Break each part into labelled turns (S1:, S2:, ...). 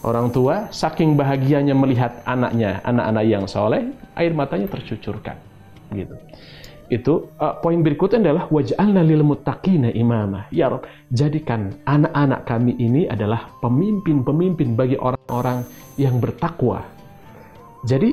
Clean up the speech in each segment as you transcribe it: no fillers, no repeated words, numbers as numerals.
S1: Orang tua saking bahagianya melihat anaknya, anak-anak yang soleh, air matanya tercucurkan. Gitu. Itu poin berikutnya adalah waj'alna lil muttaqina imama. Ya Rabb, jadikan anak-anak kami ini adalah pemimpin-pemimpin bagi orang-orang yang bertakwa. Jadi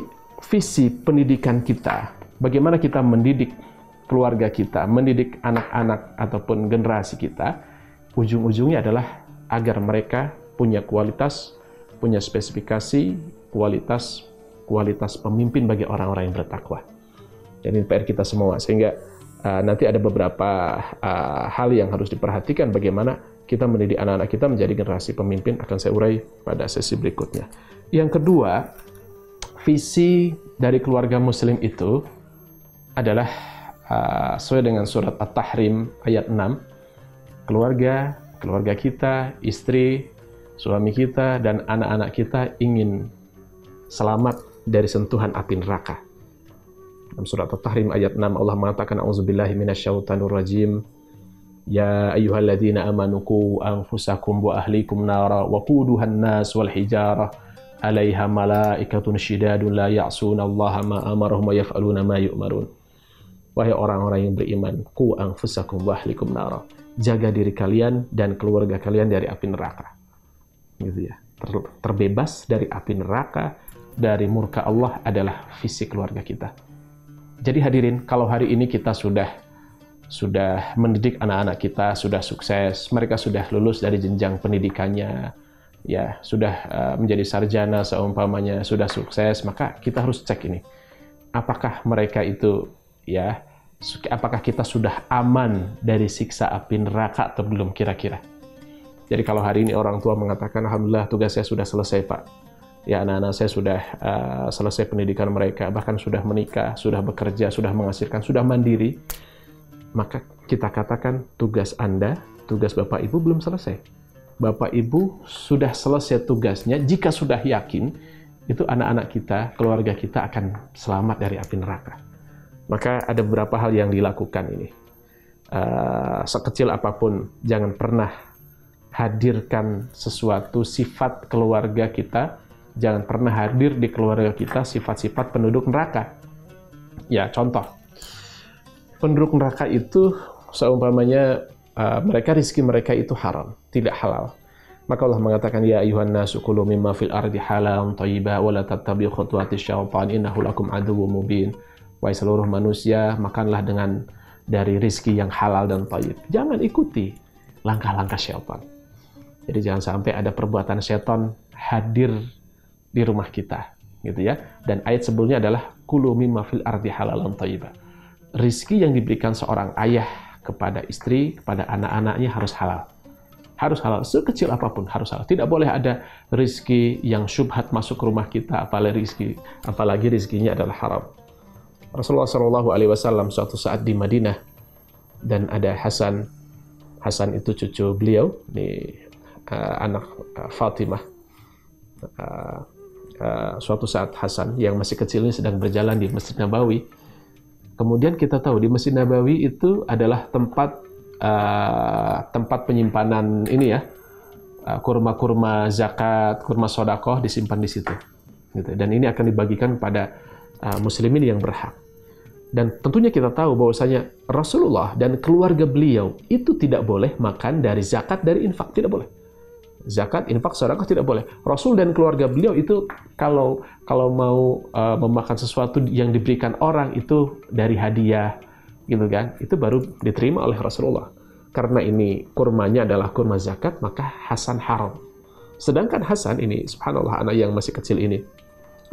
S1: visi pendidikan kita, bagaimana kita mendidik keluarga kita, mendidik anak-anak ataupun generasi kita, ujung-ujungnya adalah agar mereka punya kualitas, punya spesifikasi, kualitas pemimpin bagi orang-orang yang bertakwa. Dan ini PR kita semua, sehingga nanti ada beberapa hal yang harus diperhatikan bagaimana kita mendidik anak-anak kita menjadi generasi pemimpin, akan saya urai pada sesi berikutnya. Yang kedua, visi dari keluarga muslim itu adalah sesuai dengan surat At-Tahrim ayat 6, keluarga kita, istri, suami kita, dan anak-anak kita ingin selamat dari sentuhan api neraka. Dalam surat At-Tahrim ayat 6 Allah mengatakan a'udzubillahi minasyaitonir rajim. Ya ayyuhalladzina amanu qu anfusakum wa ahlikum nara wa quduhan nas wal hijarah 'alaiha malaikatun syidadun la ya'sunallaha ma amarahum wa yaf'aluna ma yu'marun. Wahai orang-orang yang beriman, qu anfusakum wa ahlikum nara. Jaga diri kalian dan keluarga kalian dari api neraka. Gitu ya. Terbebas dari api neraka, dari murka Allah adalah visi keluarga kita. Jadi hadirin, kalau hari ini kita sudah mendidik anak-anak kita, sudah sukses, mereka sudah lulus dari jenjang pendidikannya, ya sudah menjadi sarjana seumpamanya, sudah sukses, maka kita harus cek ini. Apakah mereka itu apakah kita sudah aman dari siksa api neraka atau belum kira-kira? Jadi kalau hari ini orang tua mengatakan, alhamdulillah tugas saya sudah selesai Pak. Ya anak-anak saya sudah selesai pendidikan mereka, bahkan sudah menikah, sudah bekerja, sudah menghasilkan, sudah mandiri. Maka kita katakan tugas Anda, tugas Bapak Ibu belum selesai. Bapak Ibu sudah selesai tugasnya jika sudah yakin itu anak-anak kita, keluarga kita akan selamat dari api neraka. Maka ada beberapa hal yang dilakukan ini. Sekecil apapun, jangan pernah hadirkan sesuatu sifat keluarga kita, jangan pernah hadir di keluarga kita sifat-sifat penduduk neraka. Ya, contoh. Penduduk neraka itu seumpamanya rezeki mereka itu haram, tidak halal. Maka Allah mengatakan, ya ayuhan nasu kulu mimma fil ardi halalan thayyiban wa la tattabi'u khutuwatis syaitan innahu lakum aduwwum mubin. Wahai seluruh manusia, makanlah dari rezeki yang halal dan thayyib. Jangan ikuti langkah-langkah syaitan. Jadi jangan sampai ada perbuatan syaitan hadir di rumah kita, gitu ya. Dan ayat sebelumnya adalah kulu mimma fil ardi halalan thayyiban. Rizki yang diberikan seorang ayah kepada istri, kepada anak-anaknya harus halal. Harus halal, sekecil apapun harus halal. Tidak boleh ada rizki yang syubhat masuk ke rumah kita, apalagi rizkinya adalah haram. Rasulullah SAW suatu saat di Madinah, dan ada Hasan itu cucu beliau, anak Fatimah. Suatu saat Hasan yang masih kecil ini sedang berjalan di Masjid Nabawi. Kemudian kita tahu di Masjid Nabawi itu adalah tempat penyimpanan ini ya, kurma-kurma zakat, kurma sodakoh disimpan di situ. Gitu. Dan ini akan dibagikan pada muslimin yang berhak. Dan tentunya kita tahu bahwasanya Rasulullah dan keluarga beliau itu tidak boleh makan dari zakat, dari infak, tidak boleh. Zakat, infak, sedekah tidak boleh. Rasul dan keluarga beliau itu kalau mau memakan sesuatu yang diberikan orang itu dari hadiah, gitu kan? Itu baru diterima oleh Rasulullah. Karena ini kurmanya adalah kurma zakat, maka Hasan haram. Sedangkan Hasan ini, subhanallah, anak yang masih kecil ini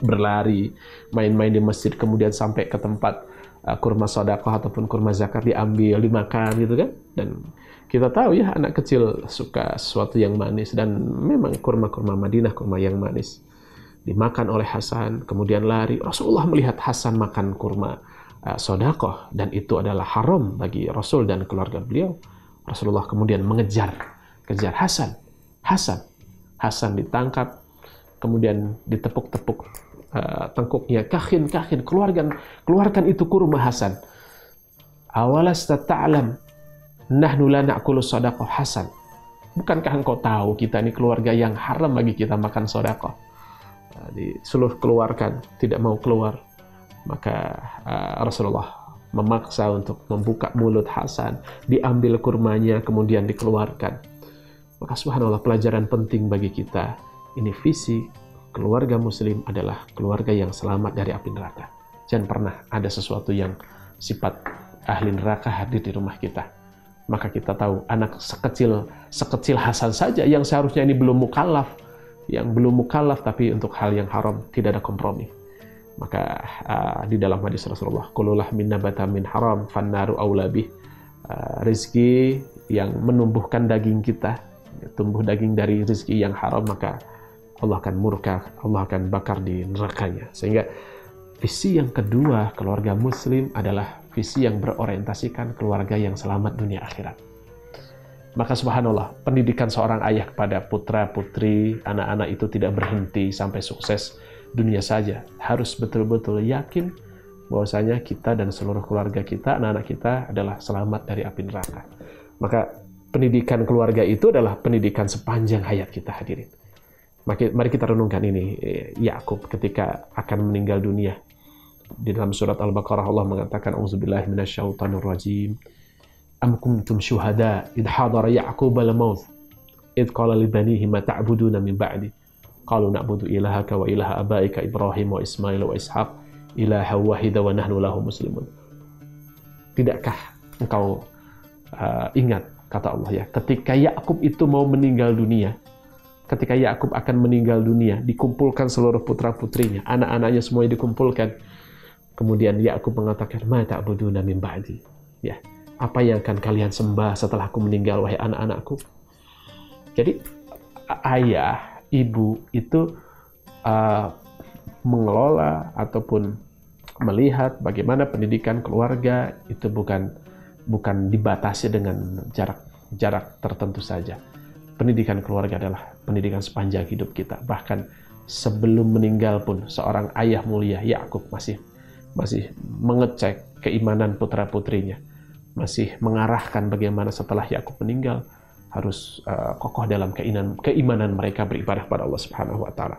S1: berlari, main-main di masjid, kemudian sampai ke tempat kurma sedekah ataupun kurma zakat diambil, dimakan, gitu kan? Dan kita tahu ya, anak kecil suka sesuatu yang manis, dan memang kurma-kurma Madinah, kurma yang manis. Dimakan oleh Hasan, kemudian lari. Rasulullah melihat Hasan makan kurma sedekah, dan itu adalah haram bagi Rasul dan keluarga beliau. Rasulullah kemudian mengejar Hasan. Hasan ditangkap, kemudian ditepuk-tepuk tengkuknya. Kakhin, keluarkan itu kurma Hasan. Awalasta ta'lam nahnu la na'kulu sadaqah Hasan. Bukankah engkau tahu kita ini keluarga yang haram bagi kita makan sedekah? Di seluruh keluarkan tidak mau keluar, maka Rasulullah memaksa untuk membuka mulut Hasan, diambil kurmanya kemudian dikeluarkan. Maka subhanallah, pelajaran penting bagi kita, ini visi keluarga muslim adalah keluarga yang selamat dari api neraka. Jangan pernah ada sesuatu yang sifat ahli neraka hadir di rumah kita. Maka kita tahu anak sekecil Hasan saja yang seharusnya ini belum mukallaf, tapi untuk hal yang haram tidak ada kompromi. Maka di dalam hadis Rasulullah, qululah min nabata min haram fannaru aula bih. Rizki yang menumbuhkan daging kita, tumbuh daging dari rizki yang haram, maka Allah akan murka, Allah akan bakar di nerakanya. Sehingga visi yang kedua keluarga muslim adalah visi yang berorientasikan keluarga yang selamat dunia akhirat. Maka subhanallah, pendidikan seorang ayah kepada putra-putri, anak-anak itu tidak berhenti sampai sukses dunia saja. Harus betul-betul yakin bahwasanya kita dan seluruh keluarga kita, anak-anak kita adalah selamat dari api neraka. Maka pendidikan keluarga itu adalah pendidikan sepanjang hayat kita, hadirin. Mari kita renungkan ini. Yakub ketika akan meninggal dunia, di dalam surat Al-Baqarah Allah mengatakan, auzubillahi minasyaitonir rajim. Am kuntum syuhada idh hadara Ya'qub al-maut idh qala li banihi ma ta'buduna min ba'di qalu na'budu ilahaka wa ilaha abaika Ibrahim wa Ismail wa Ishaq ilaha wahida wa nahnu lahu muslimun. Tidakkah engkau ingat, kata Allah ya, ketika Yakub itu mau meninggal dunia, ketika Yakub akan meninggal dunia, dikumpulkan seluruh putra-putrinya, anak-anaknya semuanya dikumpulkan. Kemudian Yakub mengatakan, ma ta'buduna min ba'di. Ya, apa yang akan kalian sembah setelah aku meninggal, wahai anak-anakku? Jadi ayah, ibu itu mengelola ataupun melihat bagaimana pendidikan keluarga itu bukan dibatasi dengan jarak tertentu saja. Pendidikan keluarga adalah pendidikan sepanjang hidup kita. Bahkan sebelum meninggal pun seorang ayah mulia Yakub masih mengecek keimanan putra-putrinya, masih mengarahkan bagaimana setelah Yakub meninggal harus kokoh dalam keimanan mereka beribadah pada Allah Subhanahu wa taala.